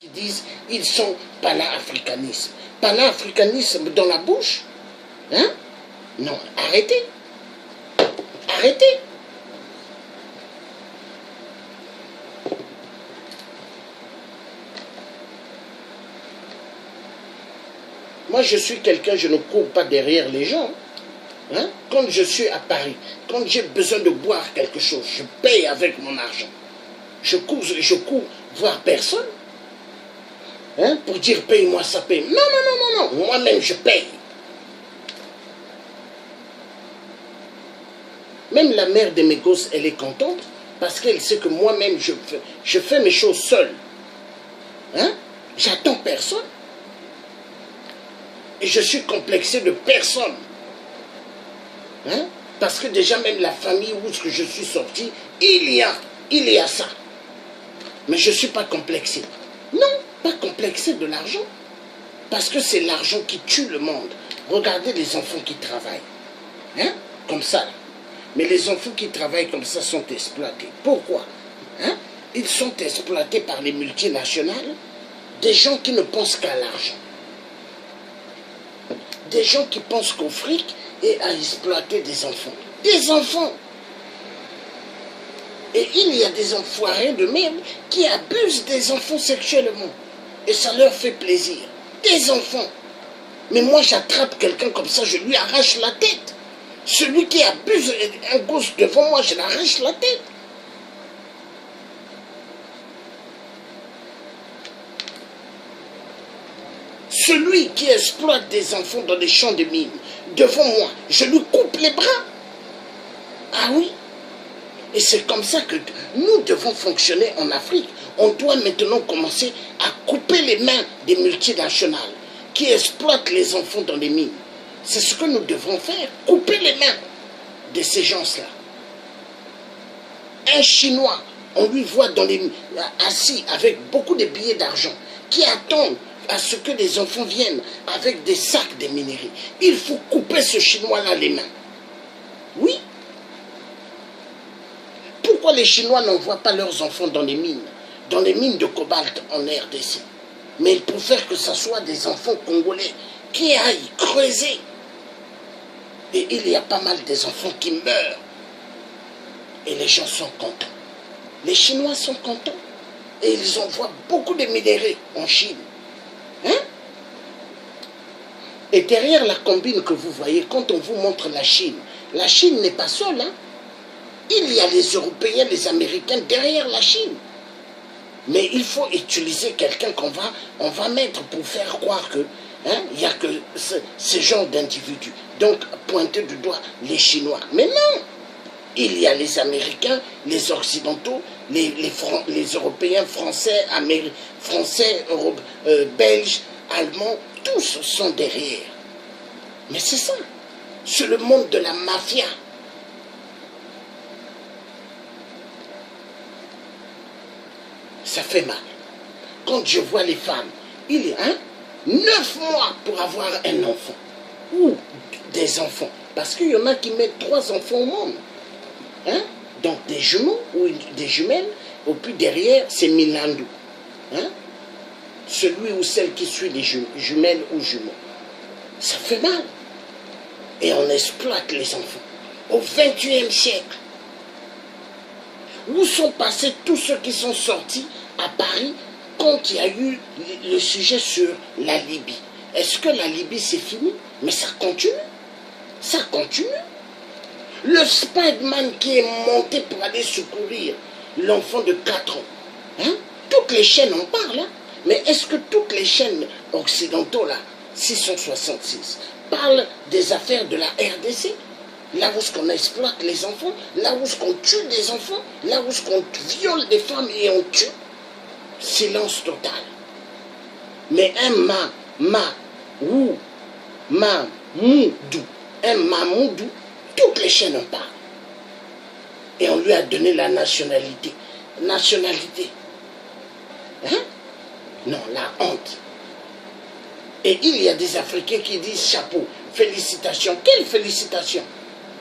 Qui disent ils sont panafricanisme. Panafricanisme dans la bouche? Hein? Non, arrêtez. Arrêtez. Moi, je suis quelqu'un, je ne cours pas derrière les gens. Hein? Quand je suis à Paris, quand j'ai besoin de boire quelque chose, je paye avec mon argent. Je cours voir personne. Hein? Pour dire paye-moi ça, paye. Non, non, non, non, non. Moi-même, je paye. Même la mère de mes gosses, elle est contente parce qu'elle sait que moi-même, je fais mes choses seul. Hein? J'attends personne. Et je suis complexé de personne. Hein? Parce que déjà même la famille où je suis sorti, il y a ça. Mais je ne suis pas complexé. Non, pas complexé de l'argent. Parce que c'est l'argent qui tue le monde. Regardez les enfants qui travaillent. Hein? Comme ça. Mais les enfants qui travaillent comme ça sont exploités. Pourquoi? Hein? Ils sont exploités par les multinationales. Des gens qui ne pensent qu'à l'argent. Des gens qui pensent qu'au fric et à exploiter des enfants. Des enfants! Et il y a des enfoirés de merde qui abusent des enfants sexuellement. Et ça leur fait plaisir. Des enfants! Mais moi j'attrape quelqu'un comme ça, je lui arrache la tête. Celui qui abuse un gosse devant moi, je l'arrache la tête. Celui qui exploite des enfants dans les champs de mines, devant moi, je lui coupe les bras. Ah oui. Et c'est comme ça que nous devons fonctionner en Afrique. On doit maintenant commencer à couper les mains des multinationales qui exploitent les enfants dans les mines. C'est ce que nous devons faire, couper les mains de ces gens-là. Un Chinois, on lui voit assis avec beaucoup de billets d'argent, qui attendent à ce que les enfants viennent avec des sacs de minerais. Il faut couper ce Chinois-là les mains. Oui. Pourquoi les Chinois n'envoient pas leurs enfants dans les mines de cobalt en RDC? Mais ils préfèrent que ce soit des enfants congolais qui aillent creuser. Et il y a pas mal des enfants qui meurent. Et les gens sont contents. Les Chinois sont contents. Et ils envoient beaucoup de minéraux en Chine. Hein? Et derrière la combine que vous voyez, quand on vous montre la Chine n'est pas seule. Hein? Il y a les Européens, les Américains derrière la Chine. Mais il faut utiliser quelqu'un on va mettre pour faire croire que il n'y a que ce genre d'individus. Donc, pointer du doigt les Chinois. Mais non! Il y a les Américains, les Occidentaux, les Européens, Français, Belges, Allemands, tous sont derrière. Mais c'est ça. C'est le monde de la mafia. Ça fait mal. Quand je vois les femmes, il y a 9 mois pour avoir un enfant. Ou des enfants. Parce qu'il y en a qui mettent 3 enfants au monde. Hein? Donc des jumeaux ou des jumelles. Et puis derrière, c'est Milandou. Hein? Celui ou celle qui suit les jumelles ou jumeaux. Ça fait mal. Et on exploite les enfants. Au XXIe siècle. Où sont passés tous ceux qui sont sortis à Paris quand il y a eu le sujet sur la Libye? Est-ce que la Libye c'est fini? Mais ça continue. Ça continue. Le Spider-Man qui est monté pour aller secourir l'enfant de 4 ans. Hein? Toutes les chaînes en parlent. Hein? Mais est-ce que toutes les chaînes occidentaux, là, 666, parlent des affaires de la RDC? Là où on exploite les enfants, là où on tue des enfants, là où on viole des femmes et on tue. Silence total. Mais un Mamoudou, toutes les chaînes en parlent. Et on lui a donné la nationalité. Nationalité. Hein? Non, la honte. Et il y a des Africains qui disent chapeau, félicitations. Quelle félicitation?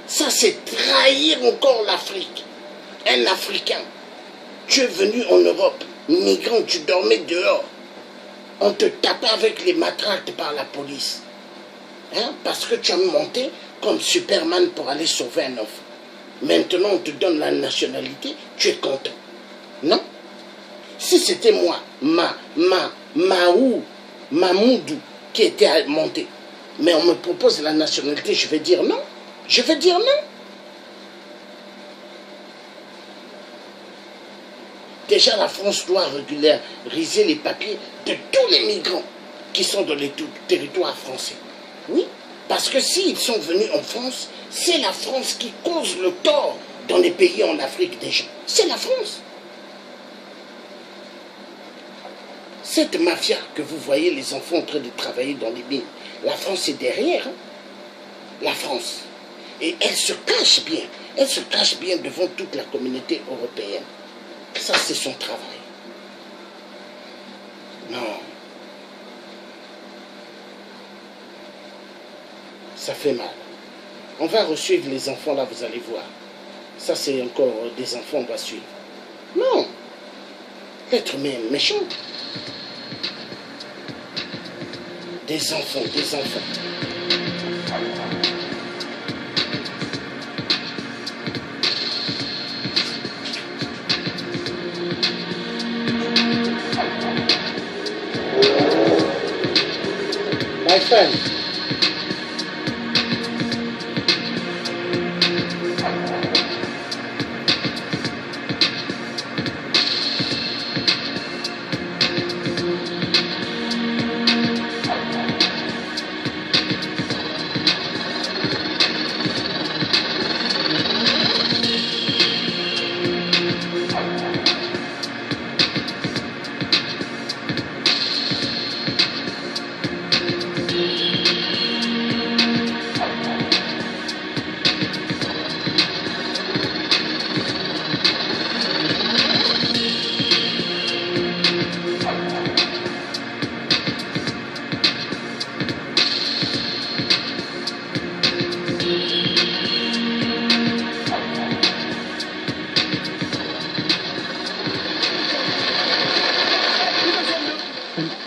Ça, c'est trahir encore l'Afrique. Un Africain. Tu es venu en Europe, migrant, tu dormais dehors. on te tapait avec les matraques par la police. Hein? Parce que tu as monté comme Superman pour aller sauver un enfant. Maintenant, on te donne la nationalité, tu es content. Non? Si c'était moi, Mamoudou, qui était monté, mais on me propose la nationalité, je vais dire non. Je vais dire non. Déjà, la France doit régulariser les papiers de tous les migrants qui sont dans les territoires français. Oui, parce que s'ils sont venus en France, c'est la France qui cause le tort dans les pays en Afrique déjà. C'est la France. Cette mafia que vous voyez, les enfants en train de travailler dans les mines, la France est derrière. Hein? La France. Et elle se cache bien. Elle se cache bien devant toute la communauté européenne. Ça, c'est son travail. Non. Ça fait mal. On va resuivre les enfants là, vous allez voir. Ça, c'est encore des enfants, on va suivre. Non. L'être humain est méchant. Des enfants, des enfants. My friend.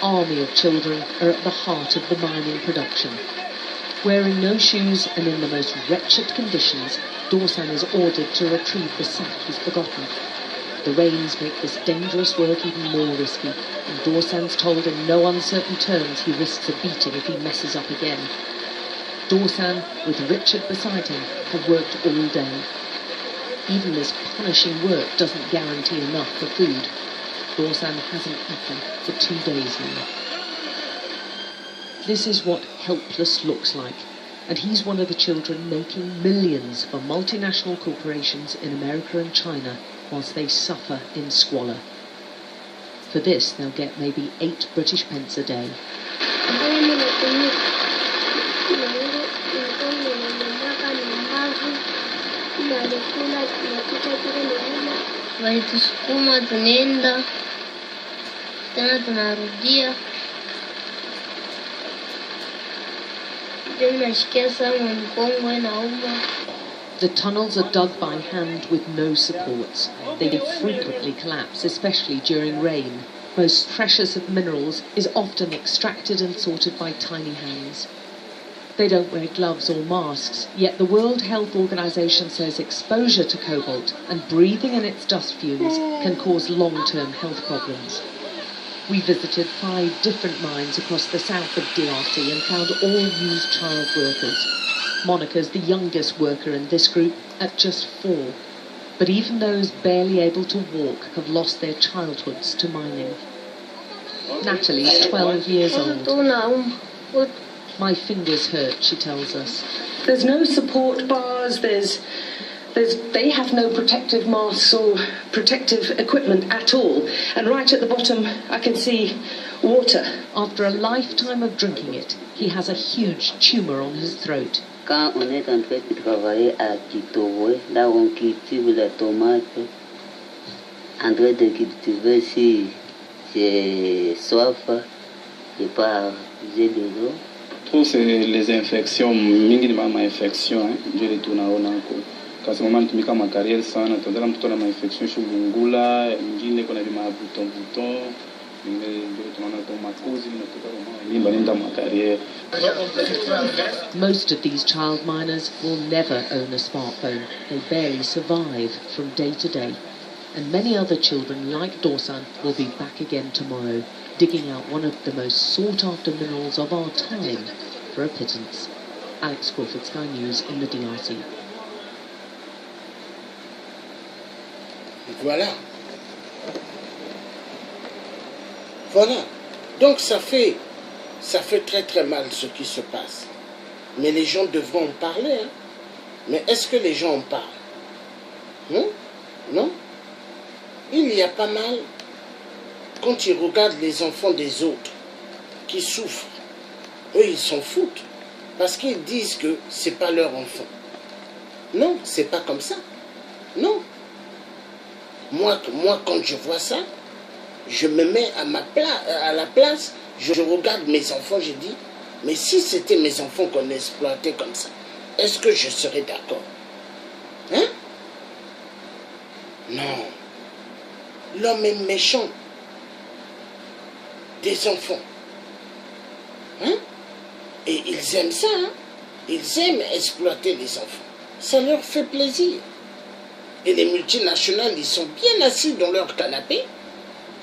Army of children are at the heart of the mining production. Wearing no shoes and in the most wretched conditions, Dorsan is ordered to retrieve the sack he's forgotten. The rains make this dangerous work even more risky, and Dorsan's told in no uncertain terms he risks a beating if he messes up again. Dorsan, with Richard beside him, have worked all day. Even this punishing work doesn't guarantee enough for food. Dorsan hasn't eaten for 2 days now. This is what helpless looks like, and he's one of the children making millions for multinational corporations in America and China whilst they suffer in squalor. For this, they'll get maybe 8 British pence a day. The tunnels are dug by hand with no supports. They frequently collapse, especially during rain. Most precious of minerals is often extracted and sorted by tiny hands. They don't wear gloves or masks, yet the World Health Organization says exposure to cobalt and breathing in its dust fumes can cause long-term health problems. We visited 5 different mines across the south of DRC and found all used child workers. Monica's the youngest worker in this group at just 4. But even those barely able to walk have lost their childhoods to mining. Natalie's 12 years old. My fingers hurt, she tells us. There's no support bars, they have no protective masks or protective equipment at all. And right at the bottom, I can see water. After a lifetime of drinking it, he has a huge tumour on his throat. Quand on est en train de travailler à Kitowe, là où on cultive la tomate, en train de cultiver, si j'ai soif, je pars, j'ai de l'eau. C'est les infections, minimum infection, je retourne à Onanko. Quand ce moment tu ma carrière sana, tu as ma infection sur Bungula, ingine qu'on a ma bouton, Most of these child miners will never own a smartphone. They barely survive from day to day. And many other children like Dorsan will be back again tomorrow, digging out one of the most sought-after minerals of our time for a pittance. Alex Crawford, Sky News in the DRC. Voilà. Voilà. Donc ça fait très très mal ce qui se passe. Mais les gens devront en parler. Hein. Mais est-ce que les gens en parlent? Non. Il y a pas mal, quand ils regardent les enfants des autres qui souffrent, eux ils s'en foutent. Parce qu'ils disent que c'est pas leur enfant. Non, c'est pas comme ça. Non. Moi, quand je vois ça, je me mets à la place, je regarde mes enfants, je dis, mais si c'était mes enfants qu'on exploitait comme ça, est-ce que je serais d'accord? Hein? Non. L'homme est méchant. Des enfants. Hein? Et ils aiment ça. Hein? Ils aiment exploiter les enfants. Ça leur fait plaisir. Et les multinationales, ils sont bien assis dans leur canapé,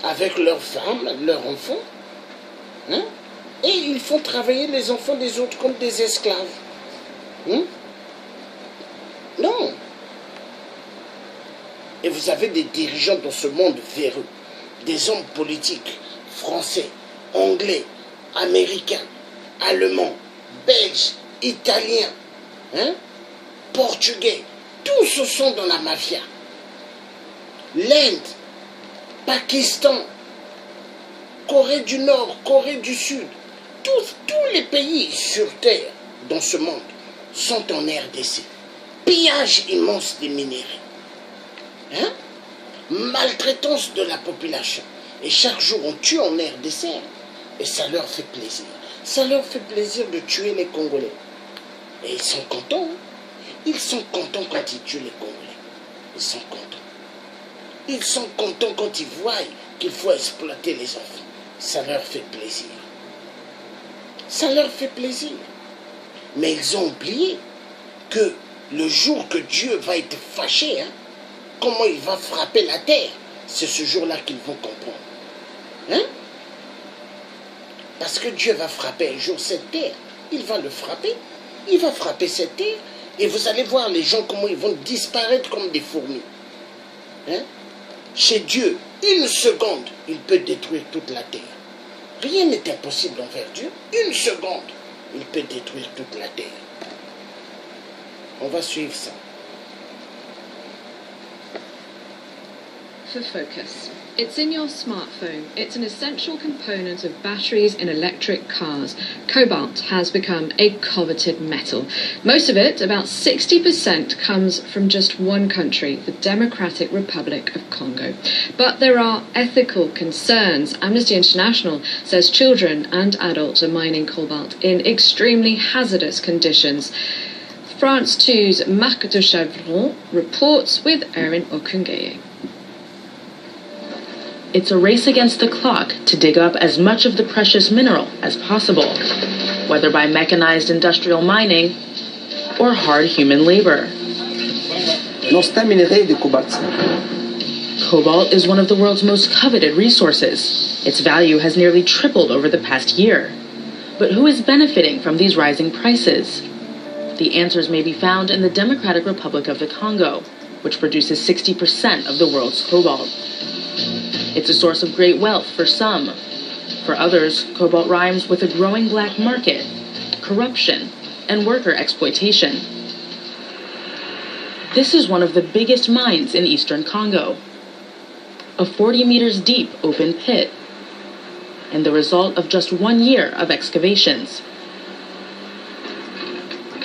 avec leurs femmes, leurs enfants. Hein? Et ils font travailler les enfants des autres comme des esclaves. Hein? Non. Et vous avez des dirigeants dans ce monde véreux, des hommes politiques, français, anglais, américains, allemands, belges, italiens, hein, portugais, tous sont dans la mafia. L'Inde, Pakistan, Corée du Nord, Corée du Sud, tous les pays sur Terre dans ce monde sont en RDC. Pillage immense des minéraux. Hein? Maltraitance de la population. Et chaque jour on tue en RDC. Et ça leur fait plaisir. Ça leur fait plaisir de tuer les Congolais. Et ils sont contents. Ils sont contents quand ils tuent les Congolais. Ils sont contents. Ils sont contents quand ils voient qu'il faut exploiter les enfants. Ça leur fait plaisir. Ça leur fait plaisir. Mais ils ont oublié que le jour que Dieu va être fâché, hein, comment il va frapper la terre, c'est ce jour-là qu'ils vont comprendre. Hein? Parce que Dieu va frapper un jour cette terre. Il va le frapper. Il va frapper cette terre. Et vous allez voir les gens comment ils vont disparaître comme des fourmis. Hein? Chez Dieu, une seconde, il peut détruire toute la terre. Rien n'est impossible envers Dieu. Une seconde, il peut détruire toute la terre. On va suivre ça. For focus. It's in your smartphone. It's an essential component of batteries in electric cars. Cobalt has become a coveted metal. Most of it, about 60%, comes from just one country, the Democratic Republic of Congo. But there are ethical concerns. Amnesty International says children and adults are mining cobalt in extremely hazardous conditions. France 2's Marc de Chavron reports with Erin Okungeye. It's a race against the clock to dig up as much of the precious mineral as possible, whether by mechanized industrial mining or hard human labor. Cobalt is one of the world's most coveted resources. Its value has nearly tripled over the past year. But who is benefiting from these rising prices? The answers may be found in the Democratic Republic of the Congo, which produces 60% of the world's cobalt. It's a source of great wealth for some. For others, cobalt rhymes with a growing black market, corruption, and worker exploitation. This is one of the biggest mines in eastern Congo. A 40 meters deep open pit, and the result of just 1 year of excavations.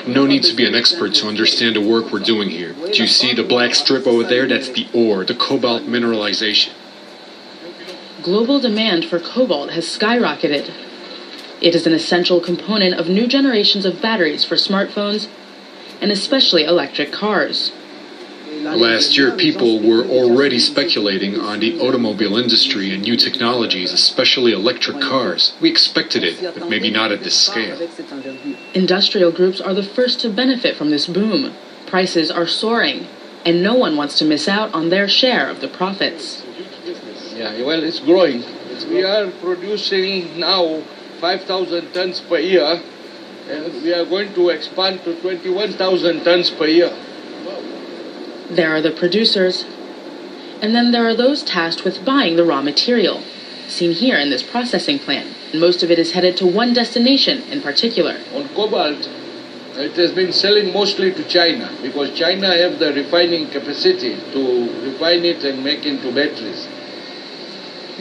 No need to be an expert to understand the work we're doing here. Do you see the black strip over there? That's the ore, the cobalt mineralization. Global demand for cobalt has skyrocketed. It is an essential component of new generations of batteries for smartphones and especially electric cars. Last year, people were already speculating on the automobile industry and new technologies, especially electric cars. We expected it, but maybe not at this scale. Industrial groups are the first to benefit from this boom. Prices are soaring, and no one wants to miss out on their share of the profits. Yeah, well, it's growing. We are producing now 5,000 tons per year, and we are going to expand to 21,000 tons per year. There are the producers, and then there are those tasked with buying the raw material, seen here in this processing plant. Most of it is headed to one destination in particular. On cobalt, it has been selling mostly to China, because China have the refining capacity to refine it and make into batteries.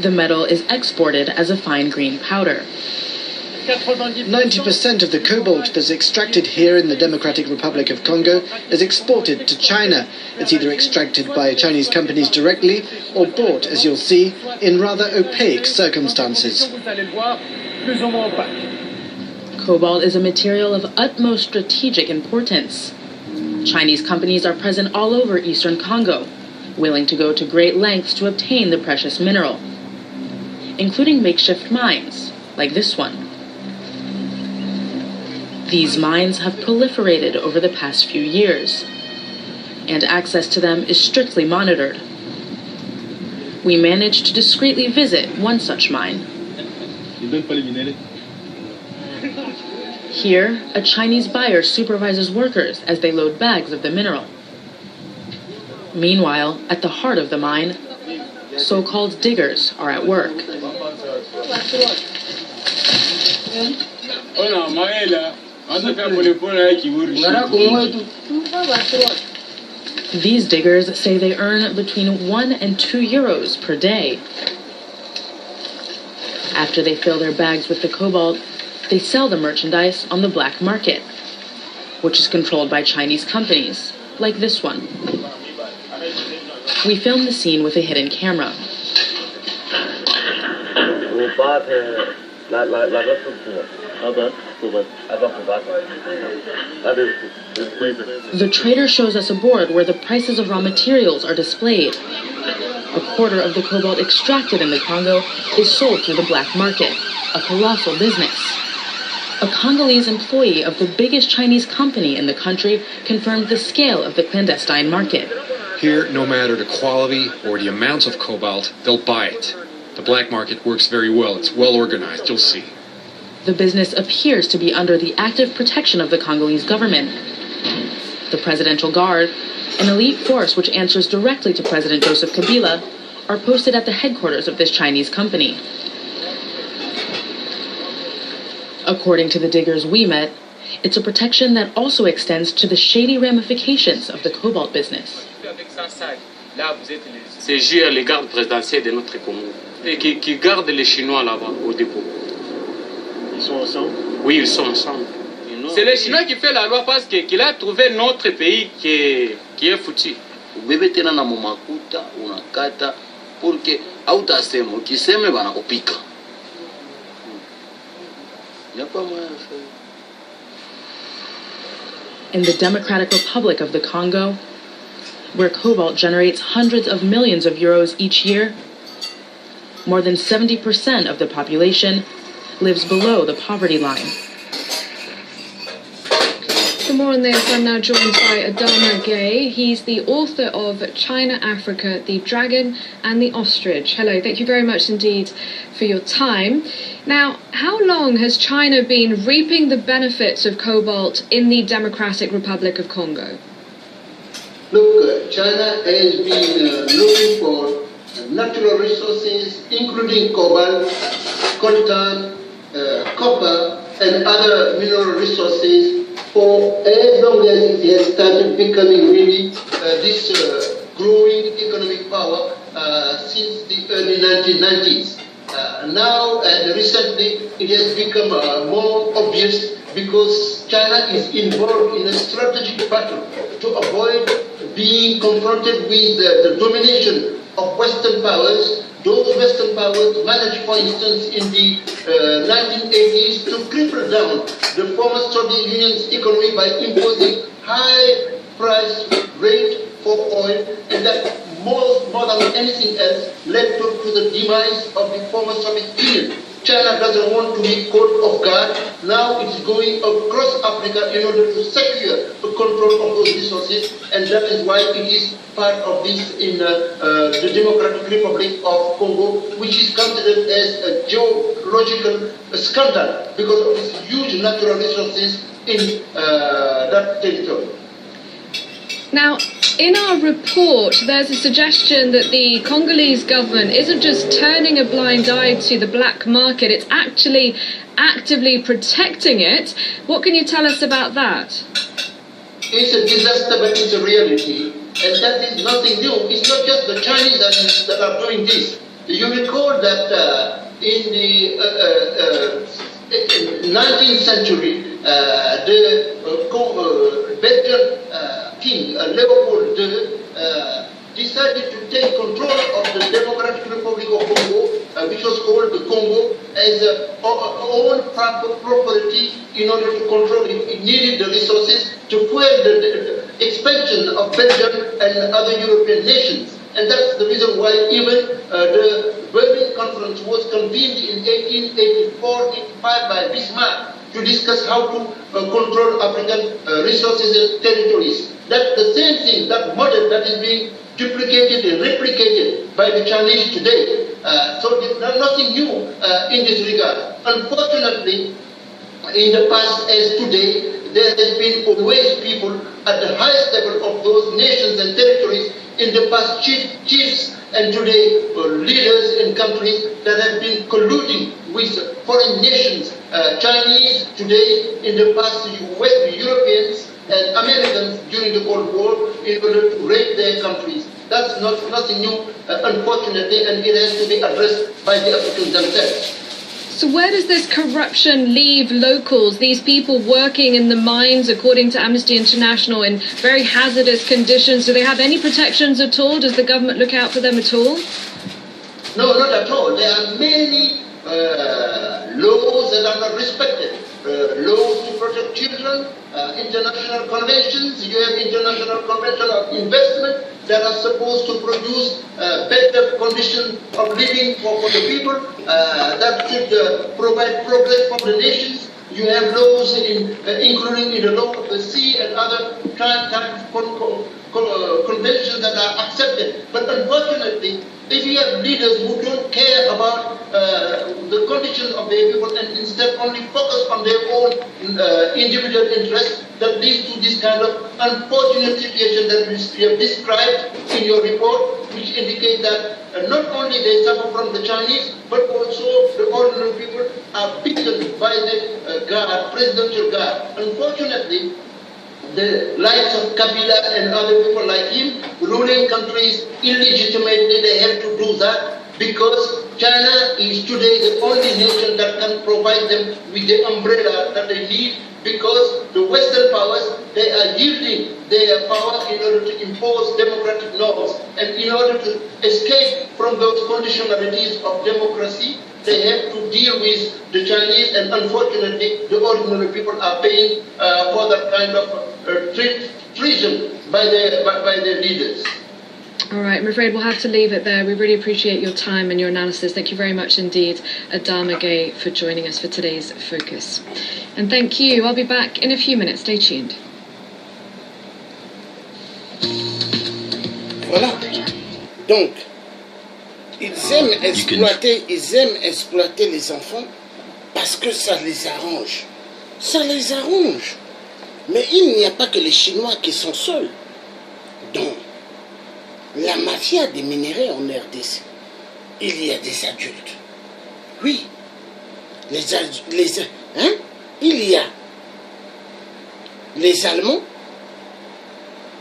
The metal is exported as a fine green powder. 90% of the cobalt that's extracted here in the Democratic Republic of Congo is exported to China. It's either extracted by Chinese companies directly or bought, as you'll see, in rather opaque circumstances. Cobalt is a material of utmost strategic importance. Chinese companies are present all over eastern Congo, willing to go to great lengths to obtain the precious mineral, including makeshift mines, like this one. These mines have proliferated over the past few years, and access to them is strictly monitored. We managed to discreetly visit one such mine. Here, a Chinese buyer supervises workers as they load bags of the mineral. Meanwhile, at the heart of the mine, so-called diggers are at work. These diggers say they earn between 1 and 2 euros per day. After they fill their bags with the cobalt, they sell the merchandise on the black market, which is controlled by Chinese companies, like this one. We filmed the scene with a hidden camera. The trader shows us a board where the prices of raw materials are displayed. A quarter of the cobalt extracted in the Congo is sold through the black market, a colossal business. A Congolese employee of the biggest Chinese company in the country confirmed the scale of the clandestine market. Here, no matter the quality or the amount of cobalt, they'll buy it. The black market works very well. It's well organized, you'll see. The business appears to be under the active protection of the Congolese government. The Presidential Guard, an elite force which answers directly to President Joseph Kabila, are posted at the headquarters of this Chinese company. According to the diggers we met, it's a protection that also extends to the shady ramifications of the cobalt business. C'est juste les gardes présidentiels de notre Congo et qui gardent les Chinois là-bas au dépôt. Ils sont ensemble? Oui, ils sont ensemble. C'est les Chinois qui font la loi parce qu'il a trouvé notre pays qui est foutu. Ubebe tena na mumakuta unakata porque hautasema ukiseme wanakupika. In the Democratic Republic of the Congo, where cobalt generates hundreds of millions of euros each year, more than 70% of the population lives below the poverty line. For more on this, I'm now joined by Adama Gay. He's the author of China, Africa, the Dragon and the Ostrich. Hello, thank you very much indeed for your time. Now, how long has China been reaping the benefits of cobalt in the Democratic Republic of Congo? Look, China has been looking for natural resources, including cobalt, coltan, copper, and other mineral resources for as long as it has started becoming really this growing economic power since the early 1990s. Now and recently it has become more obvious because China is involved in a strategic battle to avoid being confronted with the domination of Western powers. Those Western powers managed, for instance, in the 1980s to cripple down the former Soviet Union's economy by imposing high price rate for oil, and that more than anything else led to the demise of the former Soviet Union. China doesn't want to be caught off guard. Now it's going across Africa in order to secure the control of those resources, and that is why it is part of this in the Democratic Republic of Congo, which is considered as a geological scandal because of its huge natural resources in that territory. Now, in our report, there's a suggestion that the Congolese government isn't just turning a blind eye to the black market, it's actually actively protecting it. What can you tell us about that? It's a disaster, but it's a reality. And that is nothing new. It's not just the Chinese that are doing this. You recall that in the 19th century, the Belgian king, Leopold II, decided to take control of the Democratic Republic of Congo, which was called the Congo, as own property in order to control it. It needed the resources to fuel the expansion of Belgium and other European nations. And that's the reason why even the Berlin Conference was convened in 1884-85 by Bismarck to discuss how to control African resources and territories. That's the same thing, that model that is being duplicated and replicated by the Chinese today. So there's nothing new in this regard. Unfortunately, in the past as today, there has been always people at the highest level of those nations and territories, in the past chiefs and today leaders in countries that have been colluding with foreign nations, Chinese today, in the past West Europeans and Americans during the Cold War in order to raid their countries. That's nothing new, unfortunately, and it has to be addressed by the Africans themselves. So where does this corruption leave locals, these people working in the mines, according to Amnesty International, in very hazardous conditions? Do they have any protections at all? Does the government look out for them at all? No, not at all. There are many laws that are not respected. Laws to protect children, international conventions. You have International Convention of Investment that are supposed to produce better conditions of living for the people, that should provide progress for the nations. You have laws including in the law of the sea and other conventions that are accepted. But unfortunately, if you have leaders who don't care about the condition of their people and instead only focus on their own individual interests, that leads to this kind of unfortunate situation that you have described in your report, which indicate that not only they suffer from the Chinese, but also the ordinary people are beaten by the presidential guard. Unfortunately, the likes of Kabila and other people like him ruling countries illegitimately, they have to do that because China is today the only nation that can provide them with the umbrella that they need, because the Western powers, they are yielding their power in order to impose democratic norms, and in order to escape from those conditionalities of democracy, they have to deal with the Chinese, and unfortunately, the ordinary people are paying for that kind of treason by their leaders. All right, I'm afraid we'll have to leave it there. We really appreciate your time and your analysis. Thank you very much indeed, Adama Gay, for joining us for today's Focus. And thank you. I'll be back in a few minutes. Stay tuned. Voilà. Donc, ils aiment exploiter les enfants parce que ça les arrange. Ça les arrange. Mais il n'y a pas que les Chinois qui sont seuls. Donc, la mafia des minéraux en RDC, il y a des adultes. Oui. Il y a les Allemands,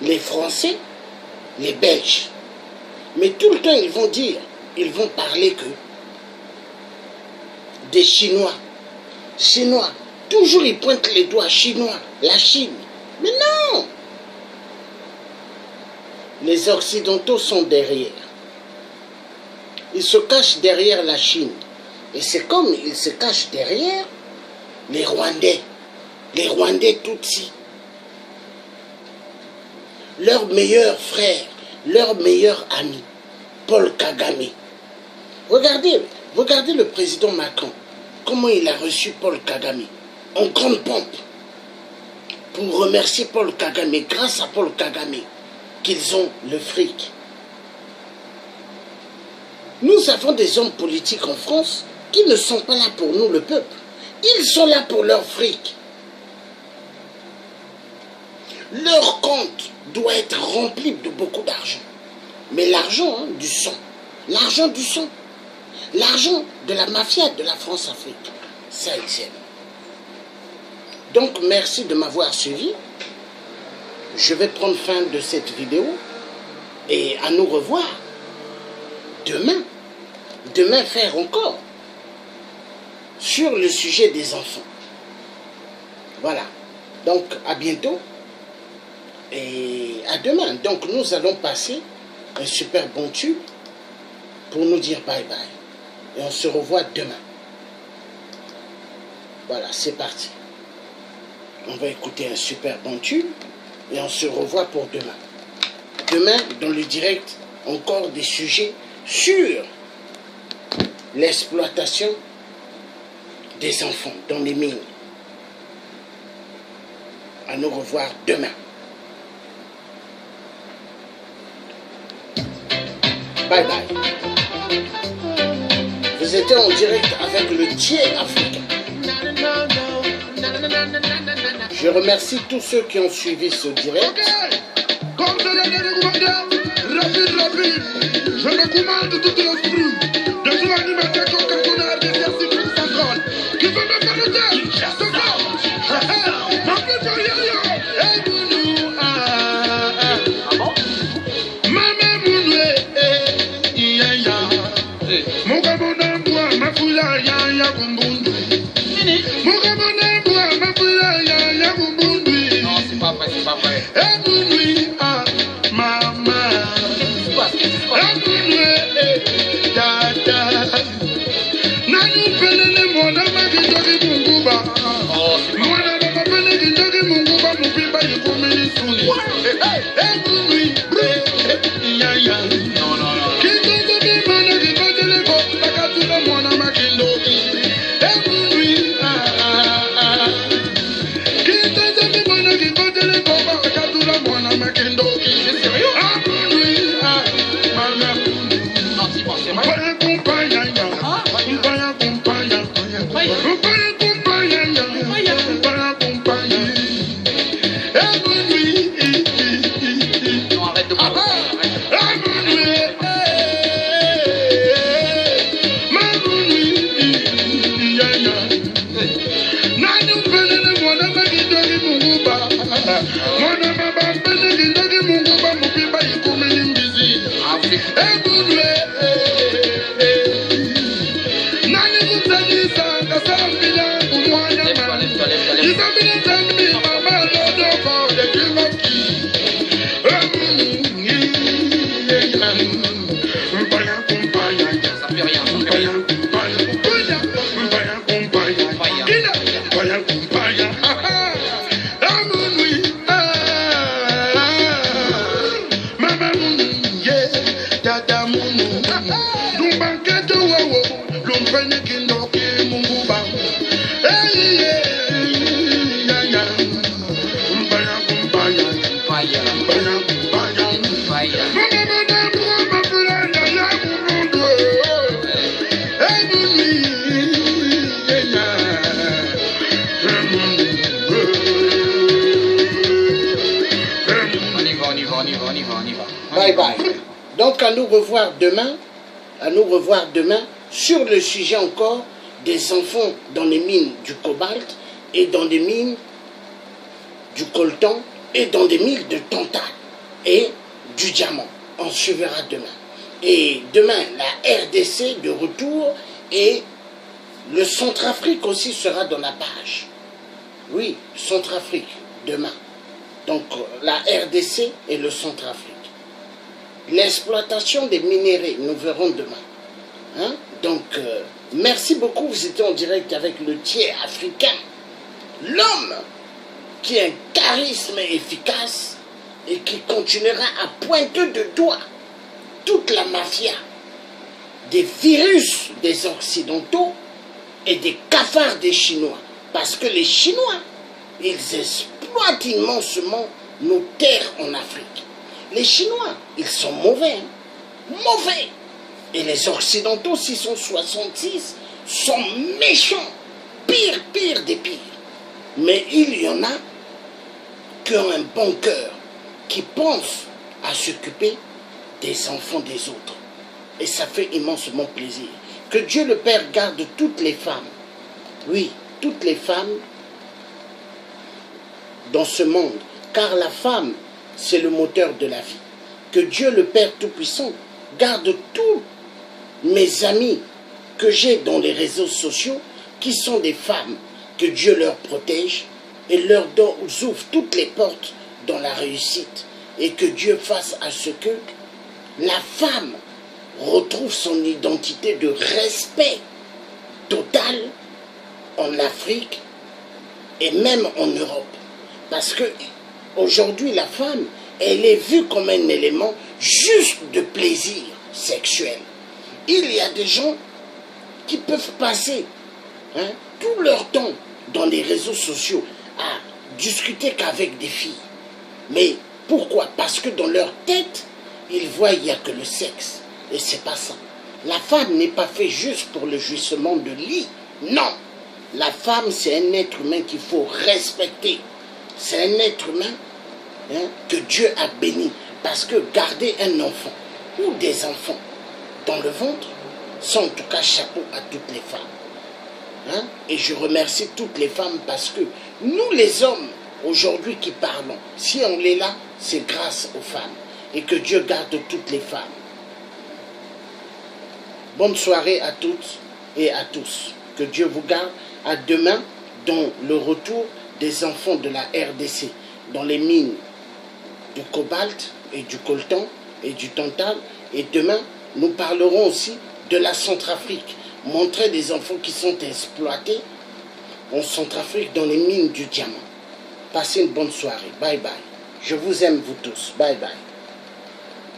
les Français, les Belges. Mais tout le temps, ils vont parler que des Chinois. Chinois. Toujours, ils pointent les doigts Chinois, la Chine. Mais non! Les Occidentaux sont derrière. Ils se cachent derrière la Chine. Et c'est comme ils se cachent derrière les Rwandais Tutsis. leur meilleur frère, leur meilleur ami, Paul Kagame. Regardez le président Macron, comment il a reçu Paul Kagame, en grande pompe, pour remercier Paul Kagame, grâce à Paul Kagame, qu'ils ont le fric. Nous avons des hommes politiques en France qui ne sont pas là pour nous, le peuple. Ils sont là pour leur fric. Leur compte doit être rempli de beaucoup d'argent. Mais l'argent du sang, l'argent du sang, l'argent de la mafia de la France-Afrique, ça ils aiment. Donc merci de m'avoir suivi. Je vais prendre fin de cette vidéo et à nous revoir demain. Demain faire encore sur le sujet des enfants. Voilà. Donc à bientôt et à demain. Donc nous allons passer un super bon tube pour nous dire bye bye. Et on se revoit demain. Voilà, c'est parti. On va écouter un super bon tube et on se revoit pour demain. Demain, dans le direct, encore des sujets sur l'exploitation des enfants dans les mines. À nous revoir demain. Bye bye. Vous étiez en direct avec le tiers africain. Je remercie tous ceux qui ont suivi ce direct. Comme de rapide, je me commande tout l'esprit de tout animateur concordonnaire des circuits centrales qui veut me faire le thème. C'est Bye bye. Donc à nous revoir demain sur le sujet encore des enfants dans les mines du cobalt et dans des mines du coltan et dans des mines de tantal et du diamant. On se verra demain. Et demain, la RDC de retour et le Centrafrique aussi sera dans la page. Oui, Centrafrique, demain. Donc la RDC et le Centrafrique. L'exploitation des minéraux, nous verrons demain. Hein? Donc, merci beaucoup. Vous étiez en direct avec le tiers africain. L'homme qui a un charisme efficace et qui continuera à pointer de doigt toute la mafia des virus des Occidentaux et des cafards des Chinois. Parce que les Chinois, ils exploitent immensément nos terres en Afrique. Les Chinois, ils sont mauvais. Mauvais. Et les Occidentaux, 666, sont méchants. Pire des pires. Mais il y en a qui ont un bon cœur, qui pensent à s'occuper des enfants des autres. Et ça fait immensement plaisir. Que Dieu le Père garde toutes les femmes. Oui, toutes les femmes dans ce monde. Car la femme, c'est le moteur de la vie. Que Dieu le Père Tout-Puissant garde tous mes amis que j'ai dans les réseaux sociaux qui sont des femmes. Que Dieu leur protège et leur ouvre toutes les portes dans la réussite. Et que Dieu fasse à ce que la femme retrouve son identité de respect total en Afrique et même en Europe. Parce que aujourd'hui, la femme, elle est vue comme un élément juste de plaisir sexuel. Il y a des gens qui peuvent passer tout leur temps dans les réseaux sociaux à discuter qu'avec des filles. Mais pourquoi? Parce que dans leur tête, ils voient qu'il n'y a que le sexe. Et c'est pas ça. La femme n'est pas faite juste pour le jouissement de lit. Non. La femme, c'est un être humain qu'il faut respecter. C'est un être humain que Dieu a béni. Parce que garder un enfant ou des enfants dans le ventre, c'est en tout cas chapeau à toutes les femmes. Et je remercie toutes les femmes parce que nous les hommes, aujourd'hui qui parlons, si on est là, c'est grâce aux femmes. Et que Dieu garde toutes les femmes. Bonne soirée à toutes et à tous. Que Dieu vous garde. À demain, dans le retour des enfants de la RDC, dans les mines du cobalt et du coltan et du tantal. Et demain, nous parlerons aussi de la Centrafrique. Montrer des enfants qui sont exploités en Centrafrique dans les mines du diamant. Passez une bonne soirée. Bye bye. Je vous aime vous tous. Bye bye.